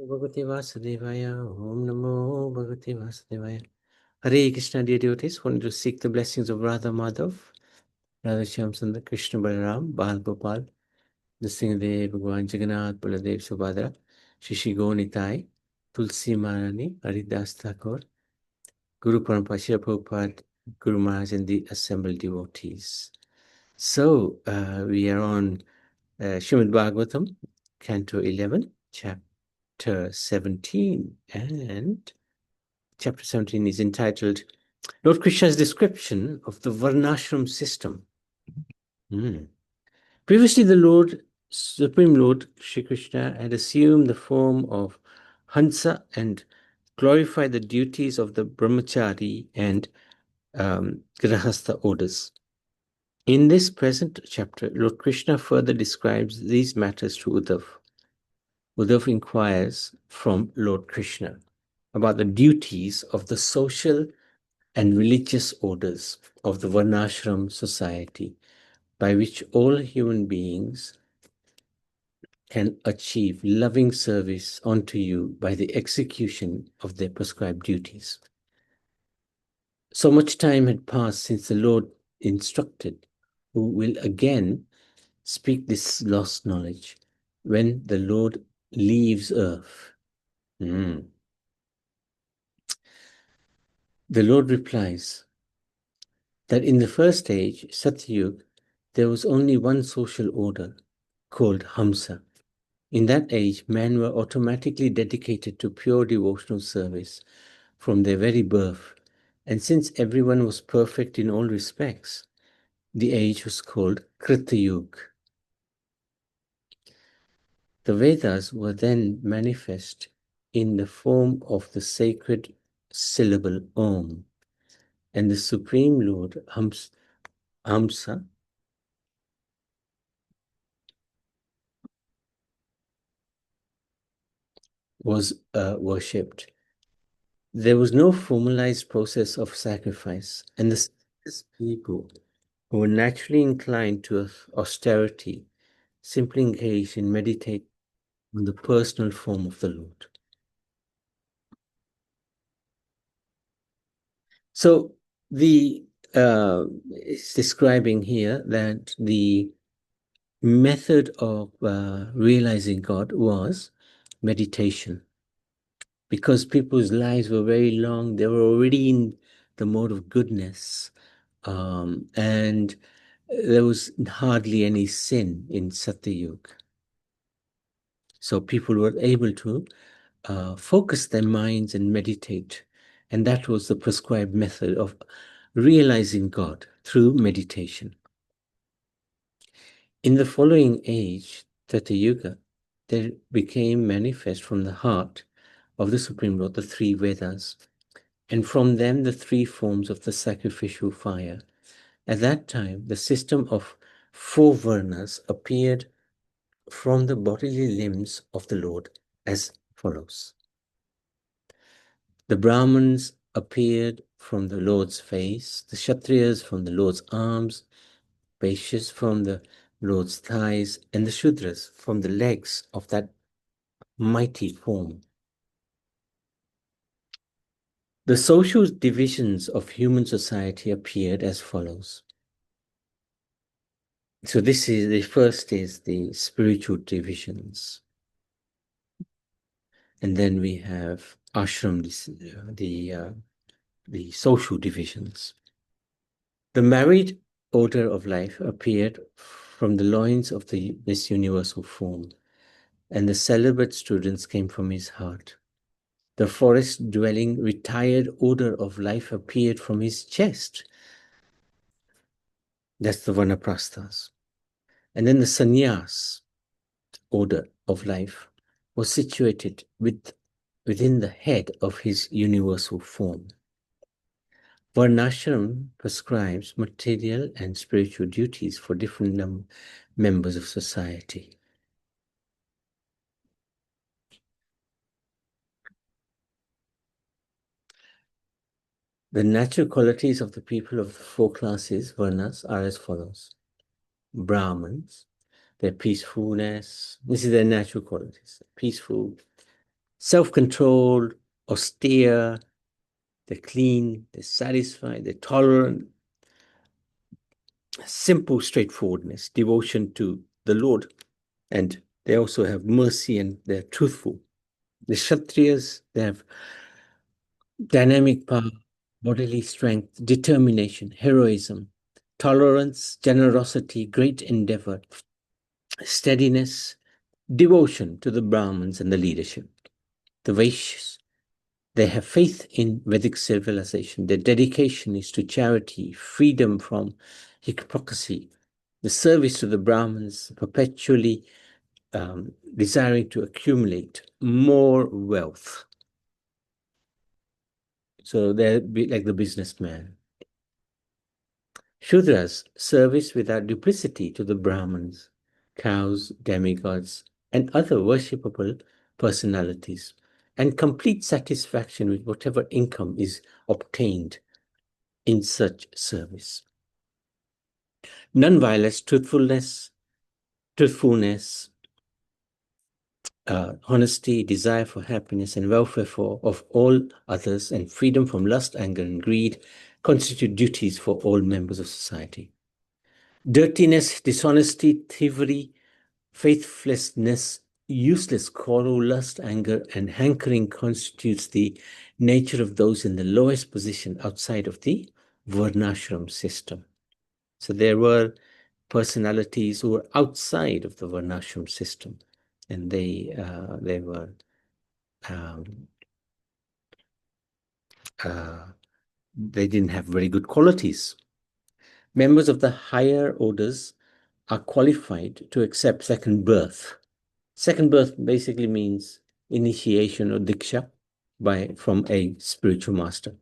Bhagavate Vasudevaya, Om Namo Bhagavate Vasudevaya. Hare Krishna, dear devotees, wanting to seek the blessings of Radha Madhav, Radha Shyam Sundar, Krishna Balaram, Bal Gopal, Nrsimhadev, Bhagavan Jagannath, Baladev Subhadra, Shishi Nitai, Tulsi Marani, Haridas Thakur, Guru Parampara, Srila Prabhupada, Guru Maharaj, and the assembled devotees. So, we are on Srimad Bhagavatam, Canto 11, Chapter 17, and Chapter 17 is entitled Lord Krishna's Description of the Varnashram System. Previously, the Supreme Lord Shri Krishna had assumed the form of Hansa and glorified the duties of the Brahmachari and Grahastha orders. In this present chapter, Lord Krishna further describes these matters to Uddhav. Uddhav inquires from Lord Krishna about the duties of the social and religious orders of the Varnashram society, by which all human beings can achieve loving service unto you by the execution of their prescribed duties. So much time had passed since the Lord instructed, who will again speak this lost knowledge when the Lord leaves earth. The Lord replies that in the first age, Satyug, there was only one social order called Hamsa. In that age, men were automatically dedicated to pure devotional service from their very birth, and since everyone was perfect in all respects, the age was called Kritayug. The Vedas were then manifest in the form of the sacred syllable Om, and the Supreme Lord Hamsa was worshipped. There was no formalized process of sacrifice, and the people who were naturally inclined to austerity simply engaged in meditation on the personal form of the Lord. So it's describing here that the method of realizing God was meditation. Because people's lives were very long, they were already in the mode of goodness, and there was hardly any sin in Satyayug. So people were able to focus their minds and meditate, and that was the prescribed method of realizing God through meditation. In the following age, Tathayuga, there became manifest from the heart of the Supreme Lord the three Vedas, and from them the three forms of the sacrificial fire. At that time, the system of four Varnas appeared from the bodily limbs of the Lord as follows. The Brahmins appeared from the Lord's face, the Kshatriyas from the Lord's arms, Vaishyas from the Lord's thighs, and the Shudras from the legs of that mighty form. The social divisions of human society appeared as follows. So this is the first is the spiritual divisions. And then we have ashram, the social divisions. The married order of life appeared from the loins of this universal form, and the celibate students came from his heart. The forest-dwelling retired order of life appeared from his chest. That's the Vanaprasthas. And then the sannyas order of life was situated within the head of his universal form. Varnashram prescribes material and spiritual duties for different members of society. The natural qualities of the people of the four classes, Varnas, are as follows. Brahmins, their peacefulness, this is their natural qualities, peaceful, self-controlled, austere, they're clean, they're satisfied, they're tolerant, simple straightforwardness, devotion to the Lord. And they also have mercy and they're truthful. The Kshatriyas, they have dynamic power, bodily strength, determination, heroism, tolerance, generosity, great endeavor, steadiness, devotion to the Brahmins and the leadership. The Vaishyas, they have faith in Vedic civilization. Their dedication is to charity, freedom from hypocrisy, the service to the Brahmins, perpetually desiring to accumulate more wealth. So they're like the businessman. Shudras, service without duplicity to the Brahmins, cows, demigods, and other worshipable personalities, and complete satisfaction with whatever income is obtained in such service. Non-violence, truthfulness, honesty, desire for happiness and welfare of all others, and freedom from lust, anger, and greed constitute duties for all members of society. Dirtiness, dishonesty, thievery, faithlessness, useless quarrel, lust, anger, and hankering constitutes the nature of those in the lowest position outside of the Varnashram system. So there were personalities who were outside of the Varnashram system, and they were they didn't have very good qualities. Members of the higher orders are qualified to accept second birth. Second birth basically means initiation or diksha from a spiritual master.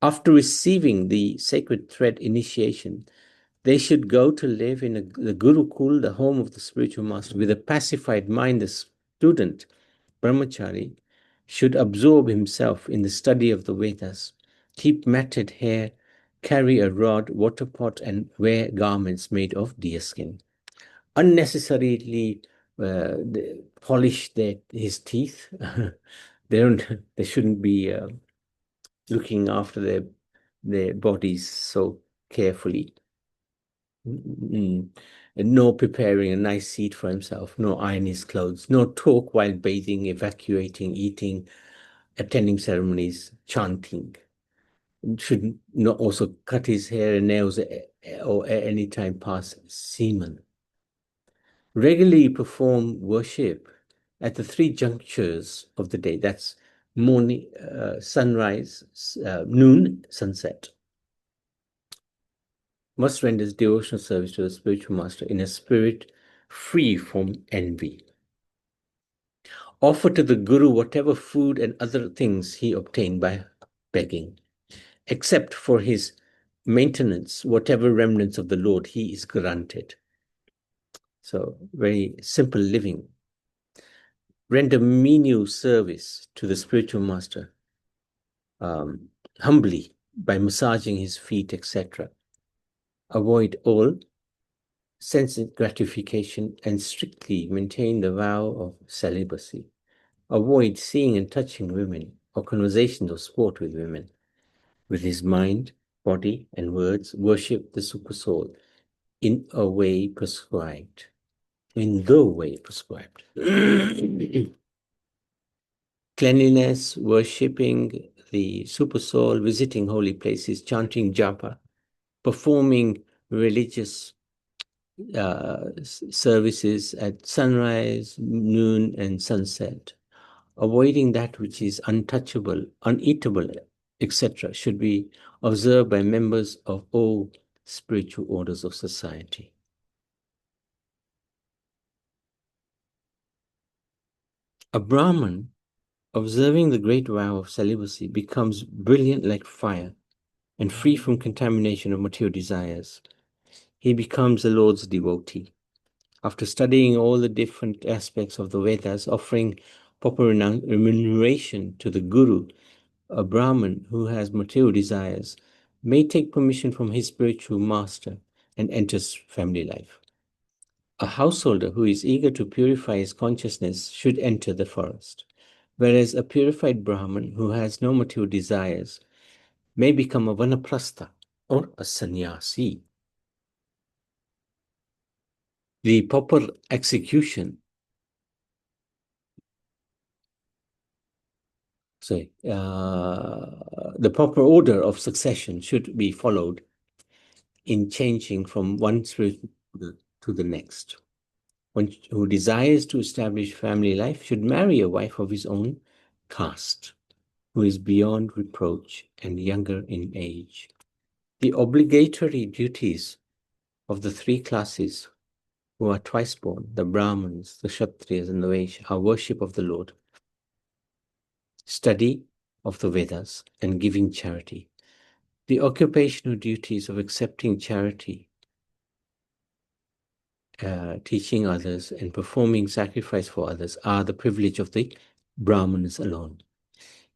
After receiving the sacred thread initiation, they should go to live in the Gurukul, the home of the spiritual master, with a pacified mind. The student, brahmachari, should absorb himself in the study of the Vedas, keep matted hair, carry a rod, water pot, and wear garments made of deerskin. Unnecessarily polish his teeth. They shouldn't be looking after their bodies so carefully. And no preparing a nice seat for himself, no iron his clothes, no talk while bathing, evacuating, eating, attending ceremonies, chanting. Should not also cut his hair and nails or at any time pass semen. Regularly perform worship at the three junctures of the day. That's morning, sunrise, noon, sunset. Must render devotional service to the spiritual master in a spirit free from envy. Offer to the Guru whatever food and other things he obtained by begging, except for his maintenance, whatever remnants of the Lord he is granted. So very simple living. Render menial service to the spiritual master humbly by massaging his feet, etc. Avoid all sense gratification and strictly maintain the vow of celibacy. Avoid seeing and touching women or conversations or sport with women. With his mind, body, and words, worship the Super Soul in a way prescribed. In the way prescribed. Cleanliness, worshipping the Super Soul, visiting holy places, chanting japa, performing religious services at sunrise, noon, and sunset. Avoiding that which is untouchable, uneatable, etc., should be observed by members of all spiritual orders of society. A Brahman, observing the great vow of celibacy, becomes brilliant like fire and free from contamination of material desires. He becomes the Lord's devotee. After studying all the different aspects of the Vedas, offering proper remuneration to the Guru, a Brahman who has material desires may take permission from his spiritual master and enters family life. A householder who is eager to purify his consciousness should enter the forest. whereas a purified Brahman who has no material desires may become a vanaprastha or a sannyasi. The proper execution, the proper order of succession should be followed in changing from one spiritual to the next. One who desires to establish family life should marry a wife of his own caste, who is beyond reproach and younger in age. The obligatory duties of the three classes who are twice born, the Brahmins, the Kshatriyas, and the Vaishyas, are worship of the Lord, study of the Vedas, and giving charity. The occupational duties of accepting charity, teaching others, and performing sacrifice for others are the privilege of the Brahmins alone.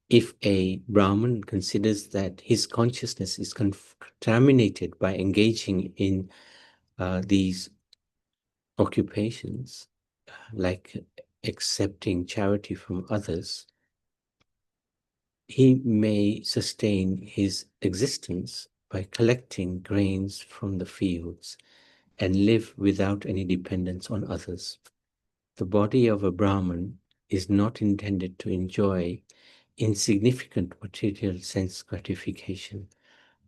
If a Brahmin considers that his consciousness is contaminated by engaging in these occupations, like accepting charity from others, he may sustain his existence by collecting grains from the fields and live without any dependence on others. The body of a Brahmin is not intended to enjoy insignificant material sense gratification.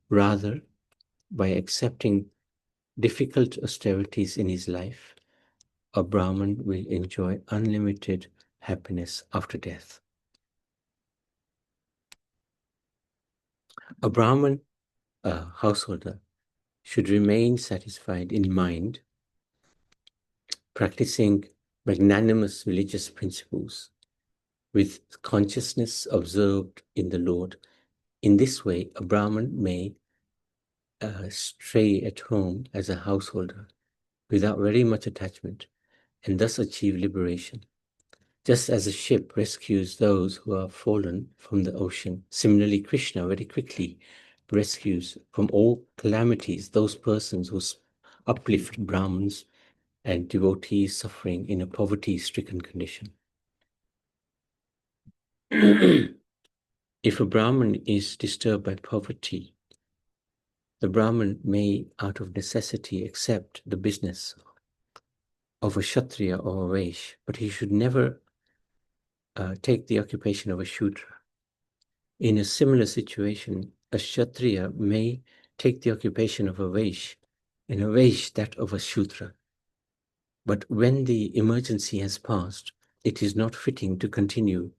Rather, by accepting difficult austerities in his life, a Brahmin will enjoy unlimited happiness after death. A Brahmin householder should remain satisfied in mind, practicing magnanimous religious principles with consciousness observed in the Lord. In this way, a Brahmin may stray at home as a householder without very much attachment and thus achieve liberation. Just as a ship rescues those who are fallen from the ocean, similarly Krishna very quickly rescues from all calamities those persons who uplift Brahmins and devotees suffering in a poverty-stricken condition. If a Brahmin is disturbed by poverty, the Brahmin may, out of necessity, accept the business of a Kshatriya or a Vaishya, but he should never take the occupation of a Shudra. In a similar situation, a Kshatriya may take the occupation of a Vaishya, and a Vaishya that of a Shudra. But when the emergency has passed, it is not fitting to continue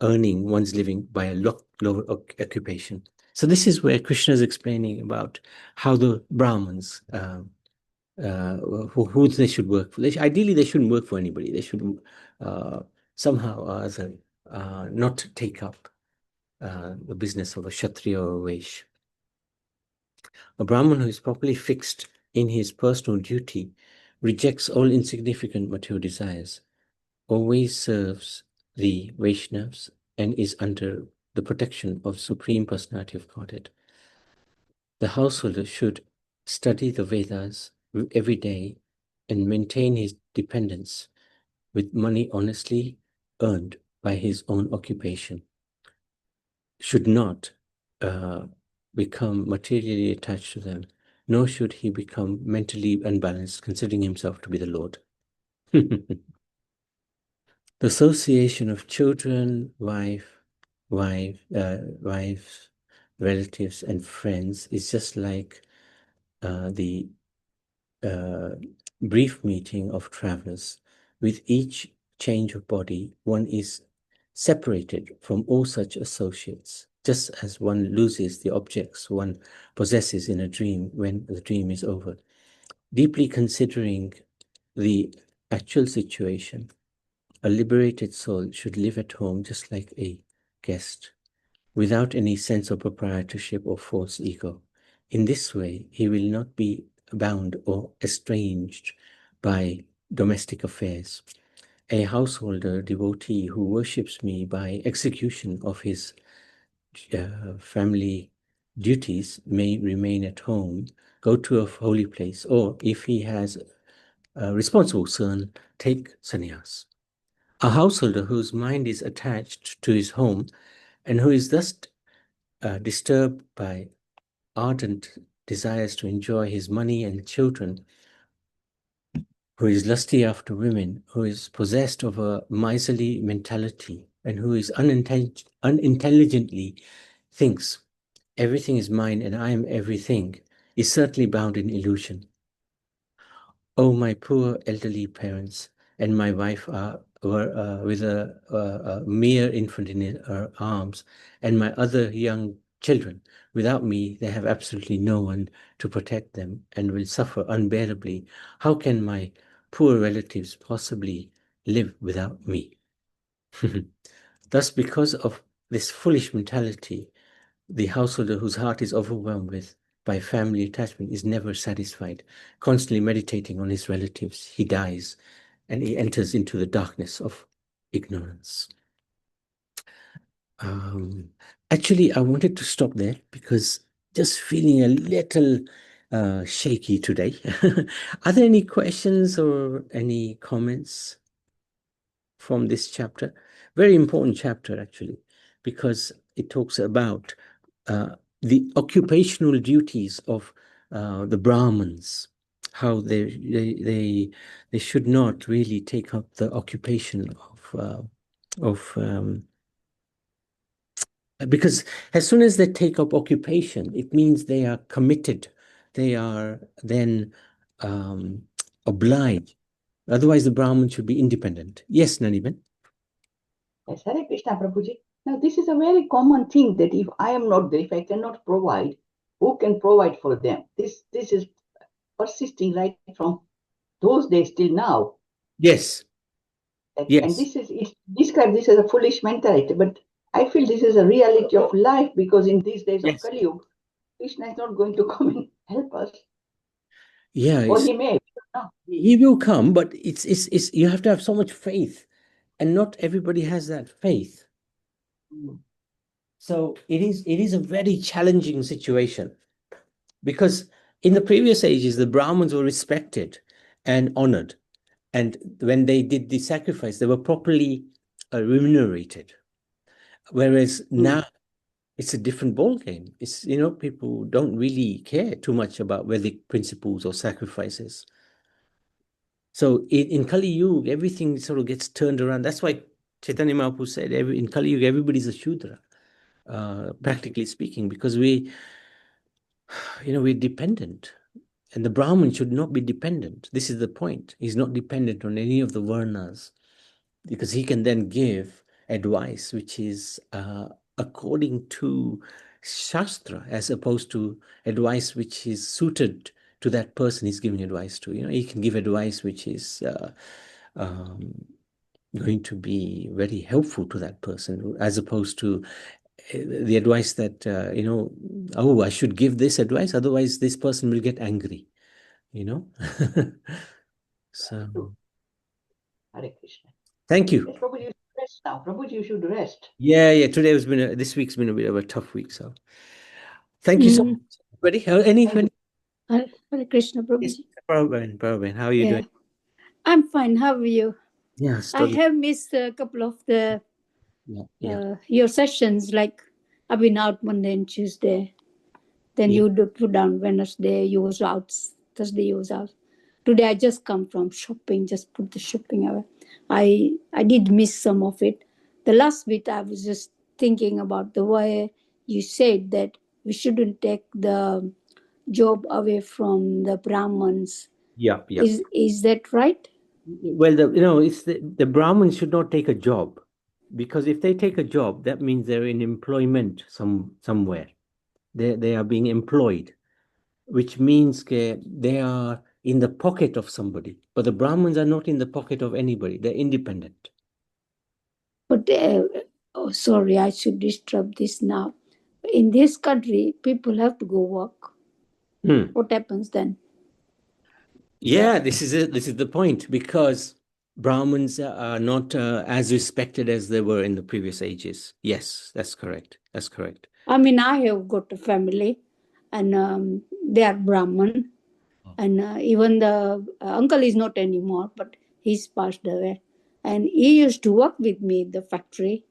earning one's living by a lower occupation. So this is where Krishna is explaining about how the Brahmins, who they should work for. Ideally, they shouldn't work for anybody. They should somehow or other not take up the business of a Kshatriya or a Vaishya. A Brahman who is properly fixed in his personal duty rejects all insignificant material desires, always serves the Vaishnavas, and is under the protection of Supreme Personality of Godhead. The householder should study the Vedas every day and maintain his dependence with money honestly earned by his own occupation. Should not become materially attached to them, nor should he become mentally unbalanced, considering himself to be the Lord. The association of children, wives, relatives, and friends is just like the brief meeting of travelers. With each change of body, one is separated from all such associates, just as one loses the objects one possesses in a dream when the dream is over. Deeply considering the actual situation, a liberated soul should live at home just like a guest, without any sense of proprietorship or false ego. In this way, he will not be bound or estranged by domestic affairs. A householder devotee who worships me by execution of his family duties may remain at home, go to a holy place, or if he has a responsible son, take sannyas. A householder whose mind is attached to his home and who is thus disturbed by ardent desires to enjoy his money and children, who is lusty after women, who is possessed of a miserly mentality, and who is unintelligently thinks everything is mine and I am everything, is certainly bound in illusion. Oh, my poor elderly parents and my wife were with a mere infant in her arms, and my other young children. Without me, they have absolutely no one to protect them and will suffer unbearably. How can my poor relatives possibly live without me? Thus, because of this foolish mentality, the householder whose heart is overwhelmed by family attachment is never satisfied, constantly meditating on his relatives. He dies and he enters into the darkness of ignorance. Actually, I wanted to stop there because just feeling a little shaky today. Are there any questions or any comments from this chapter? Very important chapter, actually, because it talks about the occupational duties of the Brahmins, how they should not really take up the occupation of because as soon as they take up occupation, it means they are committed. They are then obliged. Otherwise, the Brahmin should be independent. Yes, Naniben? Yes, Hare Krishna, Prabhuji. Now, this is a very common thing that if I am not there, if I cannot provide, who can provide for them? This is persisting right from those days till now. Yes. Yes. And this is, it describes this as a foolish mentality, but I feel this is a reality of life because in these days of Kali Yuga, Krishna is not going to come and help us. Yeah. Or he may. He will come, but it's you have to have so much faith, and not everybody has that faith. So it is a very challenging situation, because in the previous ages the Brahmins were respected and honored, and when they did the sacrifice they were properly remunerated, whereas now it's a different ball game. It's, people don't really care too much about Vedic principles or sacrifices. So in Kali Yuga, everything sort of gets turned around. That's why Chaitanya Mahaprabhu said in Kali Yuga, everybody's a Shudra, practically speaking, because we're dependent. And the Brahmin should not be dependent. This is the point. He's not dependent on any of the Varnas, because he can then give advice which is according to Shastra, as opposed to advice which is suited to that person he's giving advice to. He can give advice which is going to be very helpful to that person, as opposed to the advice that, I should give this advice, otherwise this person will get angry, So, Hare Krishna. Thank you. Yes, Prabhuji, you should rest now. Prabhuji, you should rest. Yeah. This week's been a bit of a tough week, so thank you so much, everybody. Anything? Hare Krishna, Prabhuji. Yes, Parveen, how are you doing? I'm fine. How are you? Yes, I have missed a couple of the your sessions. Like I've been out Monday and Tuesday. Then you put down Wednesday. You was out. Thursday you was out. Today I just come from shopping. Just put the shopping away. I did miss some of it. The last bit I was just thinking about the way you said that we shouldn't take the job away from the Brahmins. Yeah. Is that right? Well, it's the Brahmins should not take a job, because if they take a job, that means they're in employment somewhere. They are being employed, which means they are in the pocket of somebody. But the Brahmins are not in the pocket of anybody. They're independent. But sorry, I should disturb this now. In this country, people have to go work. What happens then? Yeah, this is it. This is the point, because Brahmins are not as respected as they were in the previous ages. Yes, that's correct. I mean, I have got a family, and they are Brahmin, and even the uncle is not anymore, but he's passed away. And he used to work with me in the factory.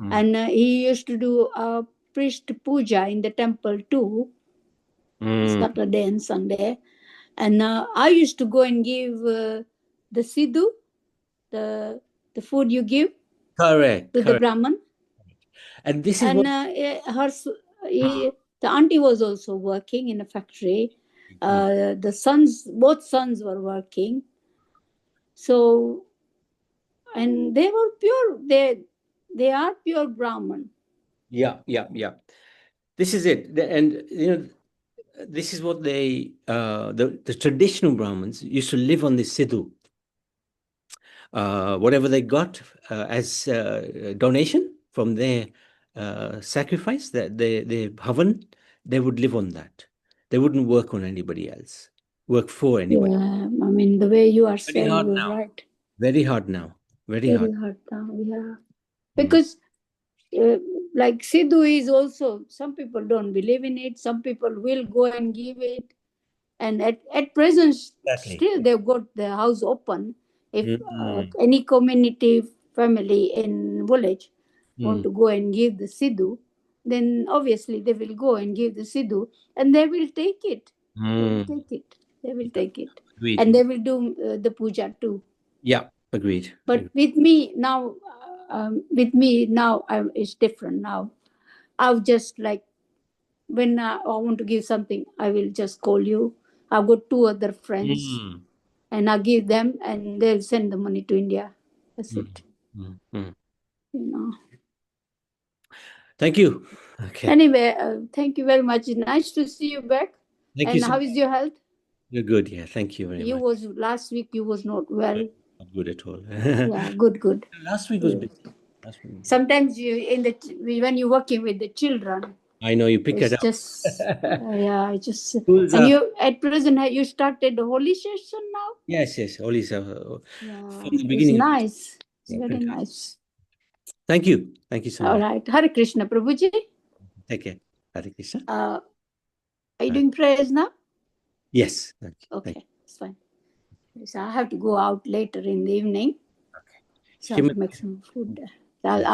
And he used to do a priest puja in the temple too, Saturday and Sunday. And I used to go and give the sidhu, the food you give Correct. to the Correct. Brahman. And this is And what the auntie was also working in a factory. The sons, both sons were working. So, and they were pure. They are pure Brahman. Yeah. This is it. And this is what they the traditional Brahmins used to live on this sidhu. Whatever they got as donation from their sacrifice, that their bhavan, they would live on that. They wouldn't work on anybody else, work for anybody. Yeah, I mean, the way you are Very saying, hard you're now. right. Very hard now. Very Very hard. hard now, yeah. Because like Sidhu is also, some people don't believe in it, some people will go and give it. And at present, Exactly. still they've got the house open. If any community family in village want to go and give the Sidhu, then obviously they will go and give the Sidhu, and they will take it. They will take it. They will take it. Agreed. And they will do the puja too. Yeah, agreed. But with me now, it's different now. I've just like, when I want to give something, I will just call you. I've got 2 other friends, and I give them, and they'll send the money to India. That's it. You know. Thank you. Okay. Anyway, thank you very much. It's nice to see you back. Thank and you so how much. is your health? You're good. Yeah. Thank you very much. Was last week. You was not well. Not good at all. Yeah, good. Last week was busy. Last week. Sometimes when you're working with the children, I know you pick it up. Just Schools and are- you at present you started the holy session now. Yes. Holy Yeah, from the it's beginning. nice. It's Yeah, very fantastic. nice. Thank you so All much. right, Hare Krishna, Prabhuji. Take care. Hare Krishna. Are you doing prayers now? Yes. Thank you. Okay, it's fine. So I have to go out later in the evening. Okay. So I have to make some food. I'll